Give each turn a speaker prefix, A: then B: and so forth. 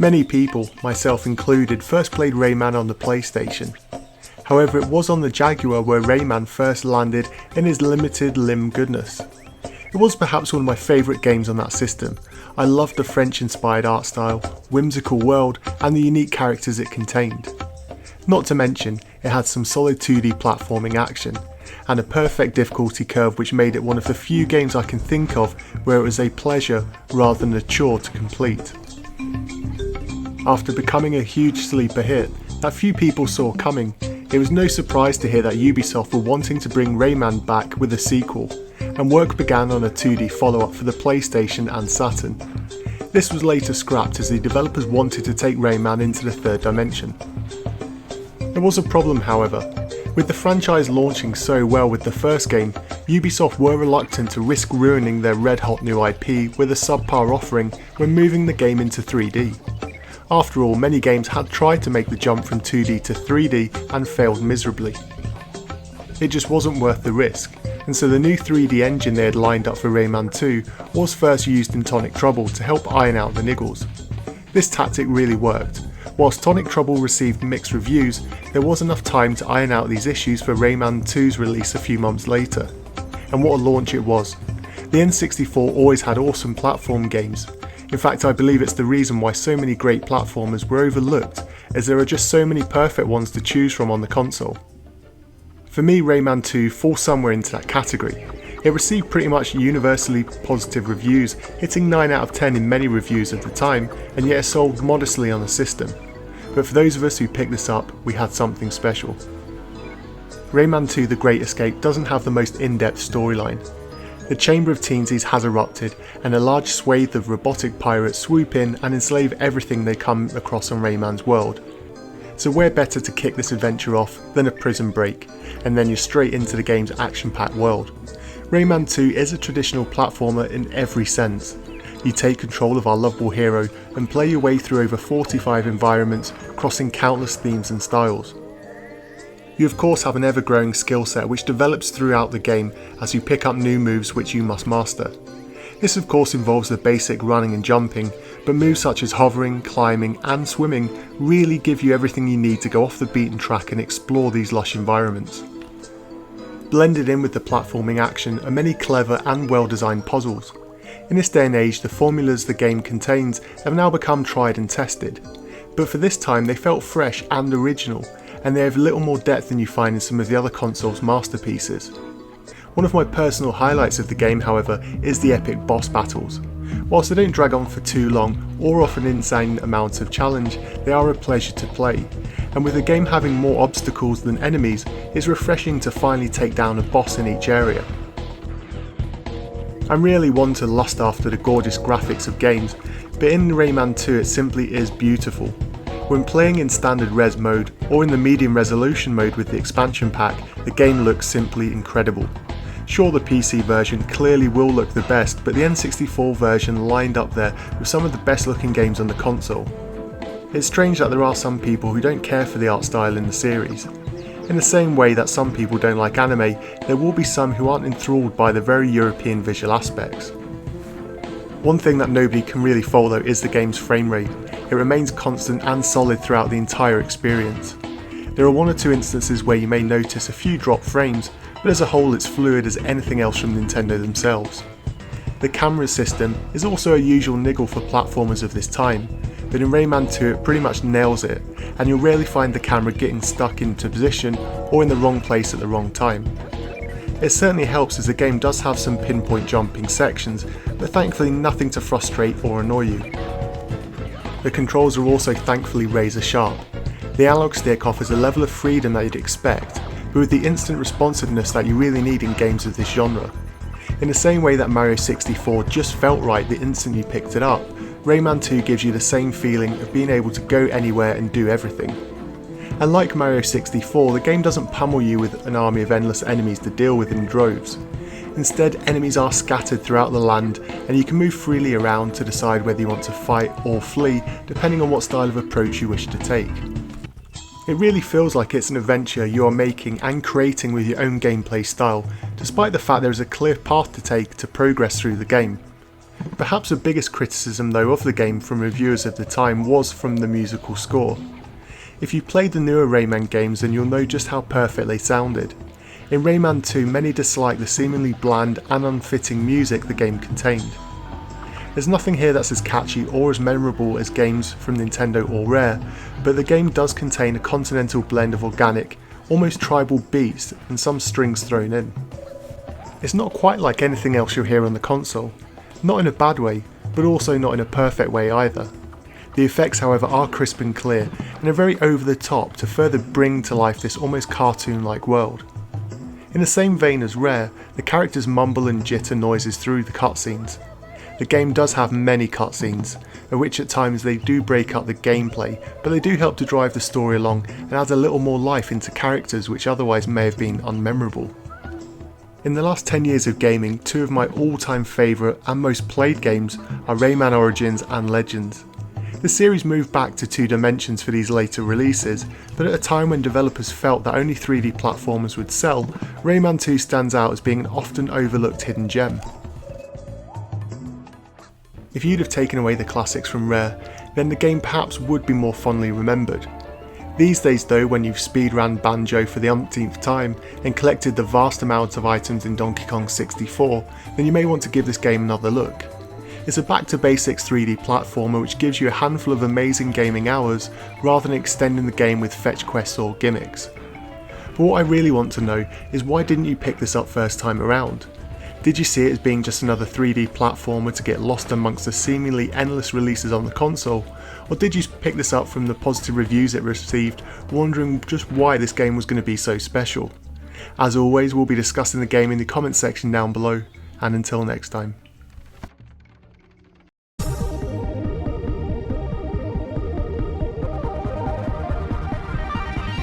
A: Many people, myself included, first played Rayman on the PlayStation. However, it was on the Jaguar where Rayman first landed in his limited limb goodness. It was perhaps one of my favourite games on that system. I loved the French-inspired art style, whimsical world, and the unique characters it contained. Not to mention, it had some solid 2D platforming action, and a perfect difficulty curve which made it one of the few games I can think of where it was a pleasure rather than a chore to complete. After becoming a huge sleeper hit that few people saw coming, it was no surprise to hear that Ubisoft were wanting to bring Rayman back with a sequel, and work began on a 2D follow-up for the PlayStation and Saturn. This was later scrapped as the developers wanted to take Rayman into the third dimension. There was a problem, however. With the franchise launching so well with the first game, Ubisoft were reluctant to risk ruining their red-hot new IP with a subpar offering when moving the game into 3D. After all, many games had tried to make the jump from 2D to 3D and failed miserably. It just wasn't worth the risk, and so the new 3D engine they had lined up for Rayman 2 was first used in Tonic Trouble to help iron out the niggles. This tactic really worked. Whilst Tonic Trouble received mixed reviews, there was enough time to iron out these issues for Rayman 2's release a few months later. And what a launch it was. The N64 always had awesome platform games. In fact, I believe it's the reason why so many great platformers were overlooked, as there are just so many perfect ones to choose from on the console. For me, Rayman 2 falls somewhere into that category. It received pretty much universally positive reviews, hitting 9 out of 10 in many reviews at the time, and yet it sold modestly on the system. But for those of us who picked this up, we had something special. Rayman 2 The Great Escape doesn't have the most in-depth storyline. The Chamber of Teensies has erupted, and a large swathe of robotic pirates swoop in and enslave everything they come across on Rayman's world. So where better to kick this adventure off than a prison break, and then you're straight into the game's action-packed world. Rayman 2 is a traditional platformer in every sense. You take control of our lovable hero and play your way through over 45 environments, crossing countless themes and styles. You of course have an ever-growing skill set which develops throughout the game as you pick up new moves which you must master. This of course involves the basic running and jumping, but moves such as hovering, climbing and swimming really give you everything you need to go off the beaten track and explore these lush environments. Blended in with the platforming action are many clever and well-designed puzzles. In this day and age, the formulas the game contains have now become tried and tested, but for this time they felt fresh and original, and they have little more depth than you find in some of the other console's masterpieces. One of my personal highlights of the game, however, is the epic boss battles. Whilst they don't drag on for too long or offer an insane amount of challenge, they are a pleasure to play, and with the game having more obstacles than enemies, it's refreshing to finally take down a boss in each area. I'm really one to lust after the gorgeous graphics of games, but in Rayman 2 it simply is beautiful. When playing in standard res mode or in the medium resolution mode with the expansion pack, the game looks simply incredible. Sure, the PC version clearly will look the best, but the N64 version lined up there with some of the best looking games on the console. It's strange that there are some people who don't care for the art style in the series. In the same way that some people don't like anime, there will be some who aren't enthralled by the very European visual aspects. One thing that nobody can really fault though is the game's frame rate. It remains constant and solid throughout the entire experience. There are one or two instances where you may notice a few dropped frames, but as a whole it's fluid as anything else from Nintendo themselves. The camera system is also a usual niggle for platformers of this time, but in Rayman 2 it pretty much nails it, and you'll rarely find the camera getting stuck into position or in the wrong place at the wrong time. It certainly helps as the game does have some pinpoint jumping sections, but thankfully nothing to frustrate or annoy you. The controls are also thankfully razor sharp. The analog stick offers a level of freedom that you'd expect, but with the instant responsiveness that you really need in games of this genre. In the same way that Mario 64 just felt right the instant you picked it up, Rayman 2 gives you the same feeling of being able to go anywhere and do everything. And like Mario 64, the game doesn't pummel you with an army of endless enemies to deal with in droves. Instead, enemies are scattered throughout the land, and you can move freely around to decide whether you want to fight or flee, depending on what style of approach you wish to take. It really feels like it's an adventure you are making and creating with your own gameplay style, despite the fact there is a clear path to take to progress through the game. Perhaps the biggest criticism though of the game from reviewers of the time was from the musical score. If you played the newer Rayman games then you'll know just how perfect they sounded. In Rayman 2 many dislike the seemingly bland and unfitting music the game contained. There's nothing here that's as catchy or as memorable as games from Nintendo or Rare, but the game does contain a continental blend of organic, almost tribal beats and some strings thrown in. It's not quite like anything else you'll hear on the console, not in a bad way, but also not in a perfect way either. The effects however are crisp and clear and are very over the top to further bring to life this almost cartoon-like world. In the same vein as Rare, the characters mumble and jitter noises through the cutscenes. The game does have many cutscenes, of which at times they do break up the gameplay, but they do help to drive the story along and add a little more life into characters which otherwise may have been unmemorable. In the last 10 years of gaming, two of my all-time favourite and most played games are Rayman Origins and Legends. The series moved back to 2 dimensions for these later releases, but at a time when developers felt that only 3D platformers would sell, Rayman 2 stands out as being an often overlooked hidden gem. If you'd have taken away the classics from Rare, then the game perhaps would be more fondly remembered. These days though, when you've speedrun Banjo for the umpteenth time and collected the vast amounts of items in Donkey Kong 64, then you may want to give this game another look. It's a back to basics 3D platformer which gives you a handful of amazing gaming hours rather than extending the game with fetch quests or gimmicks. But what I really want to know is why didn't you pick this up first time around? Did you see it as being just another 3D platformer to get lost amongst the seemingly endless releases on the console? Or did you pick this up from the positive reviews it received, wondering just why this game was going to be so special? As always, we'll be discussing the game in the comments section down below, and until next time.